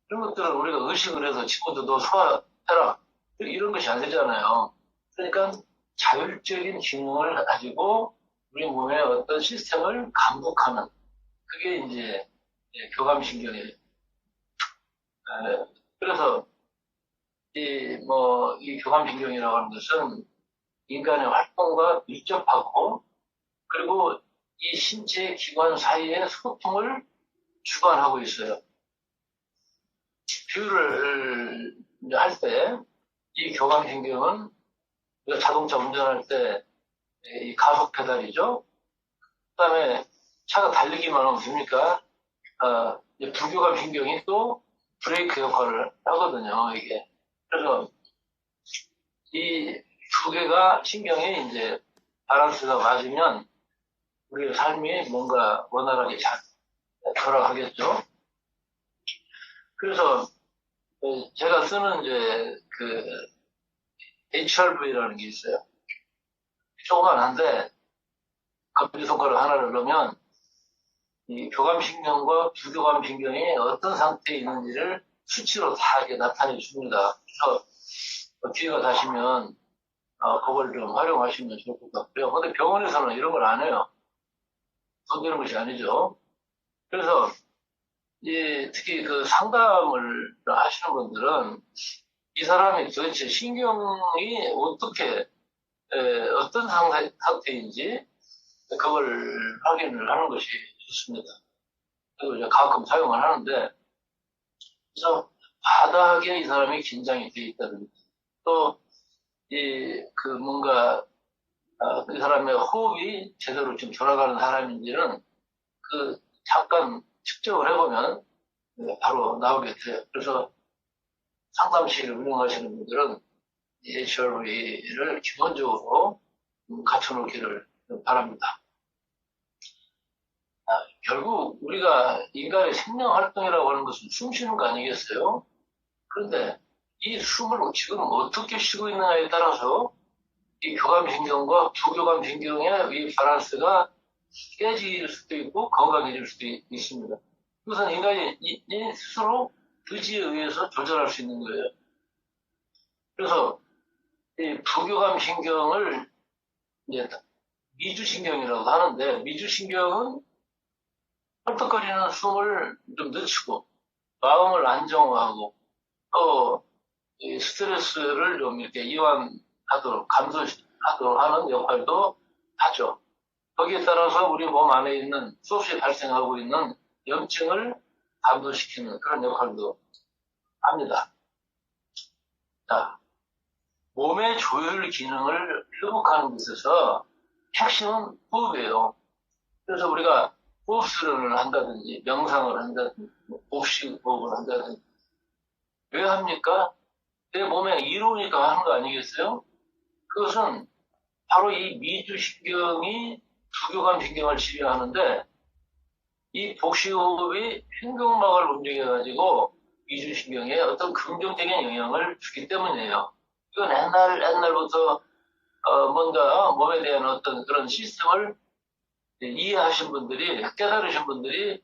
이런 것들을 우리가 의식을 해서 친구들 너 소화해라. 이런 것이 아니잖아요. 그러니까 자율적인 기능을 가지고 우리 몸의 어떤 시스템을 감독하는 그게 이제 교감신경이에요. 그래서 이 교감신경이라고 하는 것은 인간의 활동과 밀접하고 그리고 이 신체 기관 사이의 소통을 주관하고 있어요. 비유를 할 때, 이 교감신경은 우리가 자동차 운전할 때 이 가속 페달이죠. 그 다음에 차가 달리기만 하면 됩니까? 부교감신경이 또 브레이크 역할을 하거든요, 이게. 그래서 이 두 개가 신경이 이제 밸런스가 맞으면 우리의 삶이 뭔가 원활하게 잘 돌아가겠죠. 그래서 제가 쓰는 이제 그 HRV라는 게 있어요. 조그만한데 검지손가락 하나를 넣으면 이 교감신경과 부교감신경이 어떤 상태에 있는지를 수치로 다 이렇게 나타내 줍니다. 그래서 기회가 되시면 그걸 좀 활용하시면 좋을 것 같고요. 근데 병원에서는 이런 걸 안 해요. 돈 되는 것이 아니죠. 그래서 특히 그 상담을 하시는 분들은 이 사람이 도대체 신경이 어떻게 어떤 상태인지 그걸 확인을 하는 것이 좋습니다. 그리고 이제 가끔 사용을 하는데 그래서 바닥에 이 사람이 긴장이 돼 있다든지 또 그 뭔가 그 사람의 호흡이 제대로 지금 돌아가는 사람인지는 그 잠깐 측정을 해보면 바로 나오게 돼요. 그래서 상담실을 운영하시는 분들은 HRV를 기본적으로 갖춰놓기를 바랍니다. 결국 우리가 인간의 생명활동이라고 하는 것은 숨 쉬는 거 아니겠어요? 그런데 이 숨을 지금 어떻게 쉬고 있느냐에 따라서 이 교감신경과 부교감신경의 이 밸런스가 깨질 수도 있고 건강해질 수도 있습니다. 그것은 인간이 스스로 의지에 의해서 조절할 수 있는 거예요. 그래서 이 부교감신경을 이제 미주신경이라고 하는데 미주신경은 헐떡거리는 숨을 좀 늦추고 마음을 안정화하고 또 스트레스를 좀 이렇게 이완하도록 감소하도록 하는 역할도 하죠. 거기에 따라서 우리 몸 안에 있는 수없이 발생하고 있는 염증을 감소시키는 그런 역할도 합니다. 자, 몸의 조율 기능을 회복하는 것에서 핵심은 호흡이에요. 그래서 우리가 호흡 수련을 한다든지 명상을 한다든지 복식 호흡을 한다든지 왜 합니까? 내 몸에 이로우니까 하는 거 아니겠어요? 그것은 바로 이 미주신경이 부교감신경을 지배하는데 이 복식호흡이 횡격막을 움직여가지고 미주신경에 어떤 긍정적인 영향을 주기 때문이에요. 이건 옛날부터 뭔가 몸에 대한 어떤 그런 시스템을 이해하신 분들이 깨달으신 분들이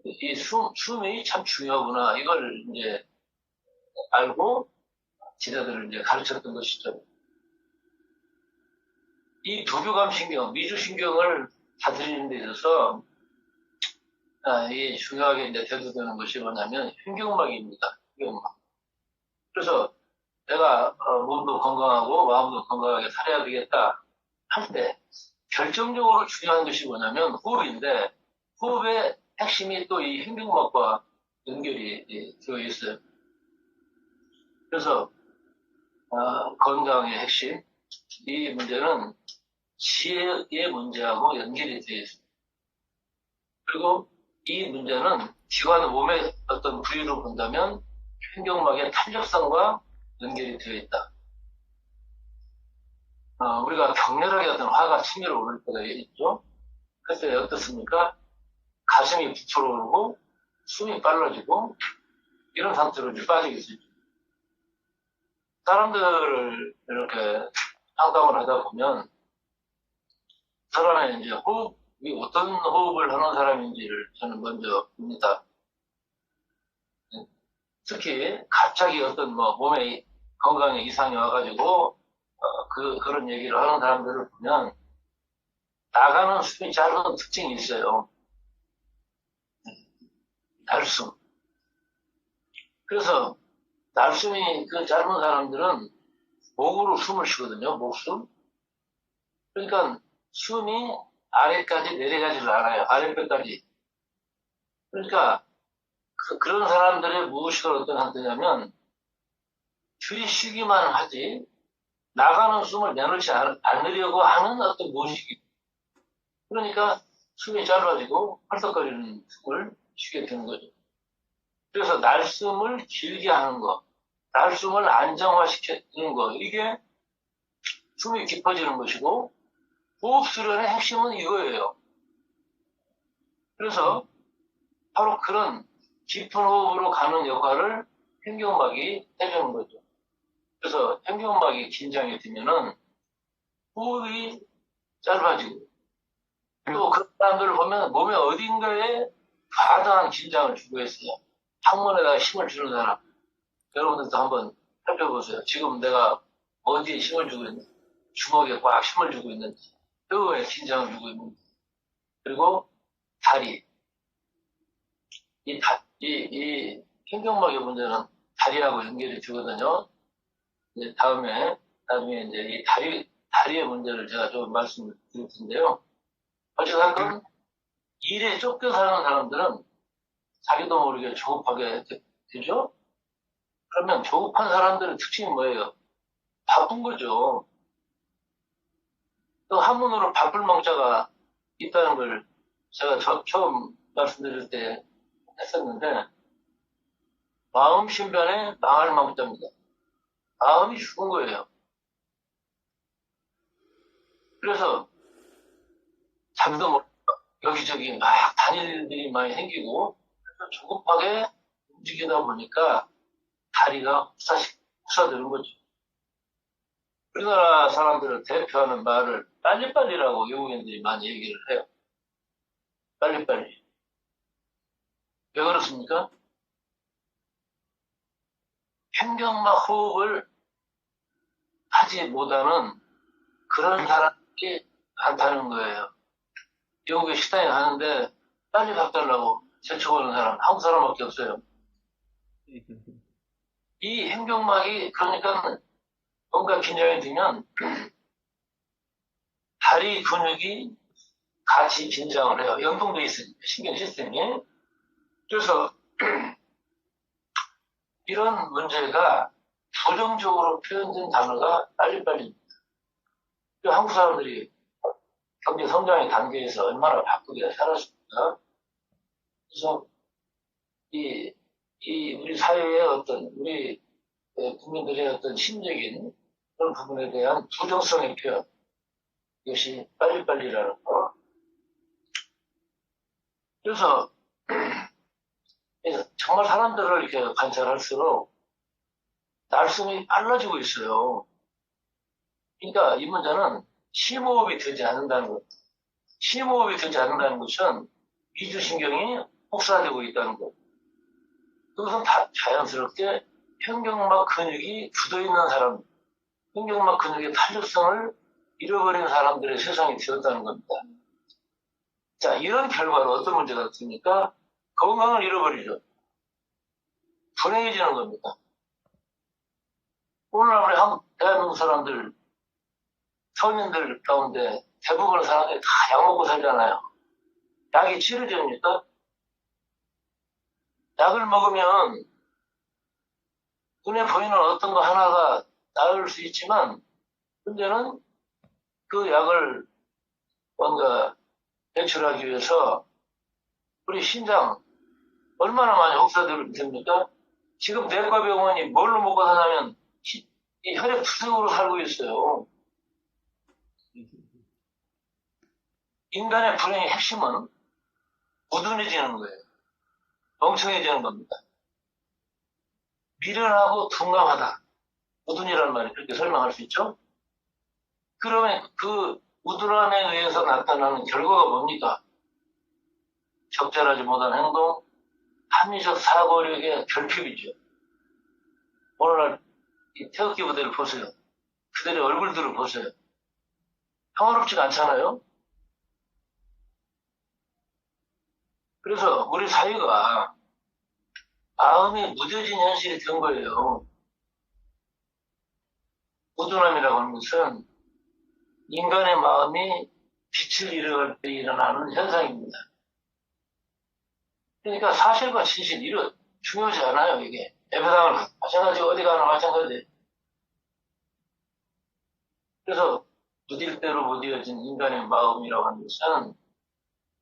이 숨이 참 중요하구나 이걸 이제 알고 지자들을 이제 가르쳤던 것이죠. 이 부교감신경, 미주신경을 다스리는 데 있어서 이 중요하게 이제 대두되는 것이 뭐냐면 횡격막입니다. 횡격막. 그래서 내가 몸도 건강하고 마음도 건강하게 살아야 되겠다 할 때 결정적으로 중요한 것이 뭐냐면 호흡인데 호흡의 핵심이 또 이 횡격막과 연결이 되어 있어요. 그래서 건강의 핵심 이 문제는 지혜의 문제하고 연결이 되어 있습니다. 그리고 이 문제는 기관 몸의 어떤 부위로 본다면 횡격막의 탄력성과 연결이 되어 있다. 우리가 격렬하게 어떤 화가 치밀어 오를 때가 있죠. 그때 어떻습니까? 가슴이 부풀어 오르고 숨이 빨라지고 이런 상태로 이제 빠지게 되죠. 사람들을 이렇게 상담을 하다 보면 그 사람의 이제 호흡이 어떤 호흡을 하는 사람인지를 저는 먼저 봅니다. 특히 갑자기 어떤 뭐 몸에 건강에 이상이 와가지고 그런 얘기를 하는 사람들을 보면 나가는 숨이 짧은 특징이 있어요. 날숨. 그래서 날숨이 그 짧은 사람들은 목으로 숨을 쉬거든요. 목숨. 그러니까 숨이 아래까지 내려가지를 않아요. 아랫배까지. 그러니까 그런 사람들의 무의식을 어떤 상태냐면 들이쉬기만 하지 나가는 숨을 내놓지 않으려고 하는 어떤 무의식이. 그러니까 숨이 짧아지고 헐떡거리는 숨을 쉬게 되는 거죠. 그래서 날숨을 길게 하는 거, 날숨을 안정화시키는 거, 이게 숨이 깊어지는 것이고 호흡 수련의 핵심은 이거예요. 그래서 바로 그런 깊은 호흡으로 가는 역할을 횡격막이 해주는 거죠. 그래서 횡격막이 긴장이 되면은 호흡이 짧아지고 또 그런 사람들을 보면 몸의 어딘가에 과다한 긴장을 주고 있어요. 항문에다가 힘을 주는 사람. 여러분들도 한번 살펴보세요. 지금 내가 어디에 힘을 주고 있는지, 주먹에 꽉 힘을 주고 있는지, 뼈에 긴장을 주고 있는지, 그리고 다리. 이 횡격막의 문제는 다리하고 연결이 되거든요. 이제 나중에 이제 이 다리의 문제를 제가 좀 말씀을 드릴 텐데요. 어쨌든 일에 쫓겨 사는 사람들은 자기도 모르게 조급하게 되죠? 그러면 조급한 사람들의 특징이 뭐예요? 바쁜 거죠. 또 한문으로 바쁠 망자가 있다는 걸 제가 처음 말씀드릴 때 했었는데, 마음 신변에 망할 망자입니다. 마음이 죽은 거예요. 그래서 잠도 못 여기저기 막 다닐 일들이 많이 생기고 조급하게 움직이다 보니까 다리가 혹사되는 거죠. 우리나라 사람들을 대표하는 말을 빨리빨리라고 외국인들이 많이 얘기를 해요. 빨리빨리. 왜 그렇습니까? 횡격막 호흡을 하지 못하는 그런 사람들이 많다는 거예요. 영국에 식당에 가는데 빨리 밥 달라고 제쳐오는 사람, 한국 사람밖에 없어요. 이 횡격막이 그러니까 뭔가 긴장이 되면 다리 근육이 같이 긴장을 해요. 연동돼 있으니까 신경 시스템이. 그래서 이런 문제가 부정적으로 표현된 단어가 빨리빨리. 한국 사람들이 경제 성장의 단계에서 얼마나 바쁘게 살았습니까? 그래서 우리 사회의 어떤 우리 국민들의 어떤 심적인 그런 부분에 대한 부정성의 표현, 이것이 빨리빨리라는 거. 그래서 정말 사람들을 이렇게 관찰할수록 날숨이 빨라지고 있어요. 그러니까 이 문제는 심호흡이 되지 않는다는 것. 심호흡이 되지 않는다는 것은 미주신경이 혹사되고 있다는 것. 그것은 다 자연스럽게 횡격막 근육이 굳어있는 사람, 횡격막 근육의 탄력성을 잃어버린 사람들의 세상이 되었다는 겁니다. 자, 이런 결과로 어떤 문제가 생깁니까? 건강을 잃어버리죠. 불행해지는 겁니다. 오늘 대한민국 사람들, 성인들 가운데 대부분의 사람들이 다 약 먹고 살잖아요. 약이 치료제입니까? 약을 먹으면 눈에 보이는 어떤 거 하나가 나을 수 있지만 문제는 그 약을 뭔가 배출하기 위해서 우리 심장 얼마나 많이 혹사됩니까? 지금 내과병원이 뭘로 먹고 사냐면 이 혈액 투석으로 살고 있어요. 인간의 불행의 핵심은 무둔해지는 거예요. 멍청해지는 겁니다. 미련하고 둔감하다. 무둔이라는 말이 그렇게 설명할 수 있죠? 그러면 그 무둔함에 의해서 나타나는 결과가 뭡니까? 적절하지 못한 행동, 합리적 사고력의 결핍이죠. 오늘날 이 태극기 부대를 보세요. 그들의 얼굴들을 보세요. 평화롭지가 않잖아요. 그래서 우리 사회가 마음이 무뎌진 현실이 된 거예요. 무둔함이라고 하는 것은 인간의 마음이 빛을 잃어갈 때 일어나는 현상입니다. 그러니까 사실과 진실, 이런 중요하지 않아요, 이게. 예배당을 마찬가지, 어디 가나 마찬가지. 그래서 무딜 대로 무뎌진 인간의 마음이라고 하는 것은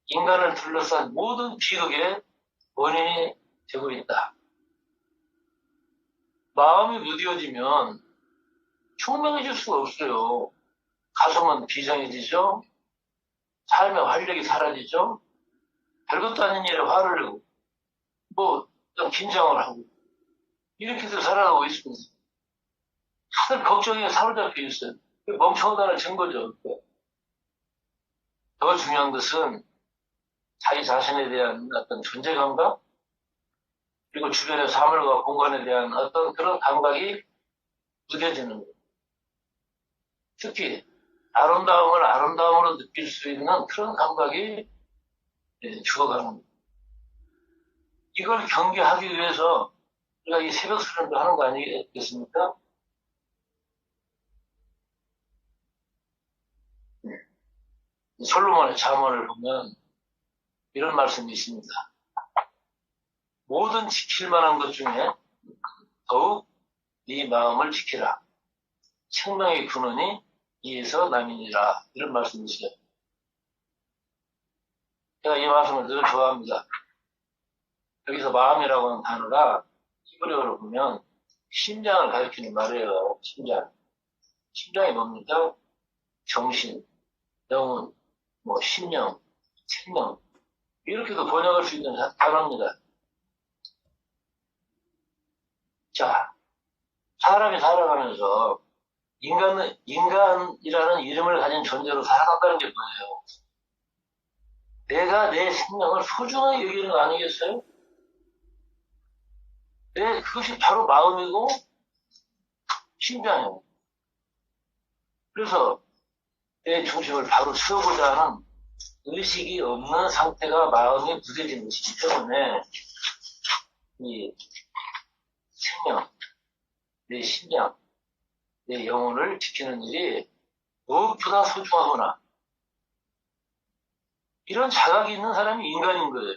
인간을 둘러싼 모든 비극의 원인이 되고 있다. 마음이 무뎌지면 총명해질 수가 없어요. 가슴은 비장해지죠. 삶의 활력이 사라지죠. 별것도 아닌 일에 화를 내고 좀 긴장을 하고 이렇게도 살아가고 있습니다. 다들 걱정에 사로잡혀 있어요. 멍청하다는 증거죠. 더 중요한 것은 자기 자신에 대한 어떤 존재감각, 그리고 주변의 사물과 공간에 대한 어떤 그런 감각이 무뎌지는 거예요. 특히 아름다움을 아름다움으로 느낄 수 있는 그런 감각이 죽어가는 거예요. 이걸 경계하기 위해서 우리가 이 새벽 수련도 하는 거 아니겠습니까? 솔로몬의 잠언을 보면 이런 말씀이 있습니다. 모든 지킬 만한 것 중에 더욱 네 마음을 지키라. 생명의 근원이 이에서 남이니라. 이런 말씀이시죠. 제가 이 말씀을 늘 좋아합니다. 여기서 마음이라고 하는 단어가 히브리어로 보면 심장을 가리키는 말이에요. 심장. 심장이 뭡니까? 정신, 영혼, 심령, 생명. 이렇게도 번역할 수 있는 단어입니다. 자, 사람이 살아가면서 인간이라는 이름을 가진 존재로 살아간다는 게 뭐예요? 내가 내 생명을 소중하게 여기는 거 아니겠어요? 그것이 바로 마음이고 심장이에요. 그래서 내 중심을 바로 세우고자 하는 의식이 없는 상태가 마음이 무뎌진 것이기 때문에 이 생명, 내 심장, 내 영혼을 지키는 일이 무엇보다 소중하구나. 이런 자각이 있는 사람이 인간인 거예요.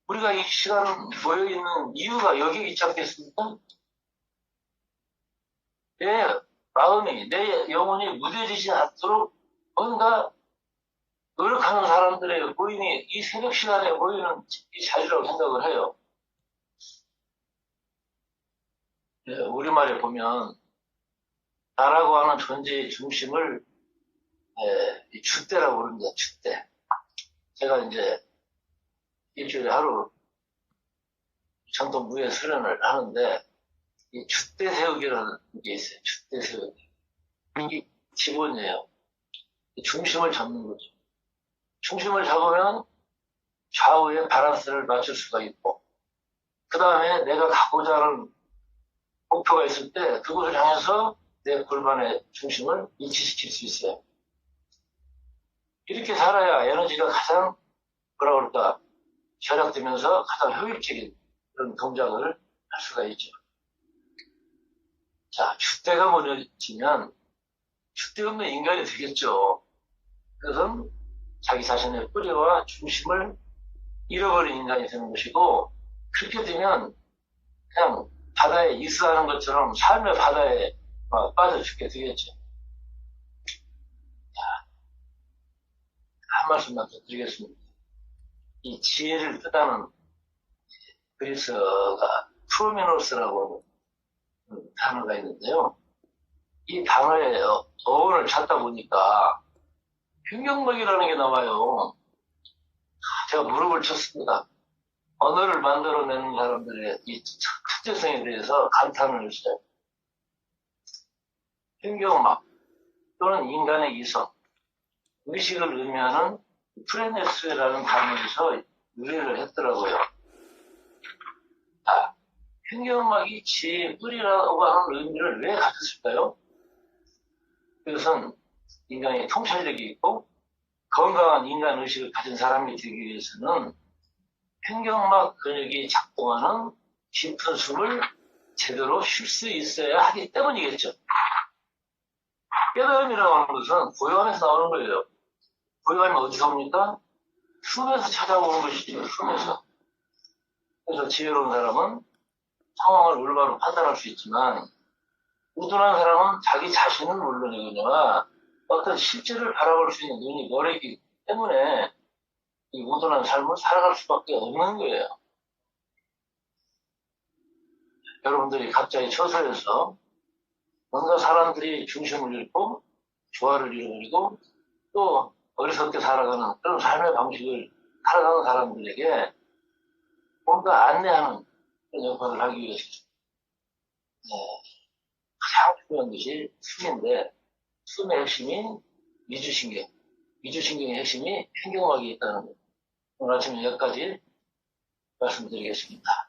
우리가 이 시간 모여있는 이유가 여기에 있지 않겠습니까? 내 마음이, 내 영혼이 무뎌지지 않도록 뭔가 노력하는 사람들의 모임이 이 새벽 시간에 모이는 이 자리라고 생각을 해요. 우리말에 보면 나라고 하는 존재의 중심을 주대라고 부릅니다. 주대. 제가 이제 일주일에 하루 전통 무예 수련을 하는데 이 주대 세우기라는 게 있어요. 주대 세우기. 이게 기본이에요. 중심을 잡는 거죠. 중심을 잡으면 좌우의 밸런스를 맞출 수가 있고, 그 다음에 내가 가고자 하는 목표가 있을 때 그곳을 향해서 내 골반의 중심을 일치시킬 수 있어요. 이렇게 살아야 에너지가 가장 절약되면서 가장 효율적인 그런 동작을 할 수가 있죠. 자, 줏대가 무너지면 줏대 없는 인간이 되겠죠. 그것은 자기 자신의 뿌리와 중심을 잃어버린 인간이 되는 것이고, 그렇게 되면 그냥 바다에 이스하는 것처럼 삶의 바다에 빠져 죽게 되겠죠. 자, 한 말씀만 더 드리겠습니다. 이 지혜를 뜻하는 그리스어가 프로미노스라고 하는 단어가 있는데요. 이 단어의 어원을 찾다 보니까 횡격막이라는 게 나와요. 제가 무릎을 쳤습니다. 언어를 만들어내는 사람들의 이 특징성에 대해서 감탄을 했어요. 횡격막 또는 인간의 이성, 의식을 의미하는 프레네스라는 단어에서 유래를 했더라고요. 아, 횡격막이 지혜의 뿌리라고 하는 의미를 왜 가졌을까요? 그것은 인간의 통찰력이 있고 건강한 인간 의식을 가진 사람이 되기 위해서는 횡격막 근육이 작동하는 깊은 숨을 제대로 쉴 수 있어야 하기 때문이겠죠. 깨달음이라고 하는 것은 고요함에서 나오는 거예요. 고요함이 어디서 옵니까? 숨에서 찾아오는 것이죠. 숨에서. 그래서 지혜로운 사람은 상황을 올바로 판단할 수 있지만 우둔한 사람은 자기 자신은 물론이거니와 어떤 실제를 바라볼 수 있는 눈이 멀었기 때문에 이 우둔한 삶을 살아갈 수밖에 없는 거예요. 여러분들이 각자의 처소에서 뭔가 사람들이 중심을 잃고 조화를 잃어버리고 또 어리석게 살아가는 그런 삶의 방식을 살아가는 사람들에게 뭔가 안내하는 그런 역할을 하기 위해서 가장 중요한 것이 숨인데 숨의 핵심이 미주신경, 미주신경의 핵심이 횡격막이 있다는 것. 오늘 아침에 여기까지 말씀드리겠습니다.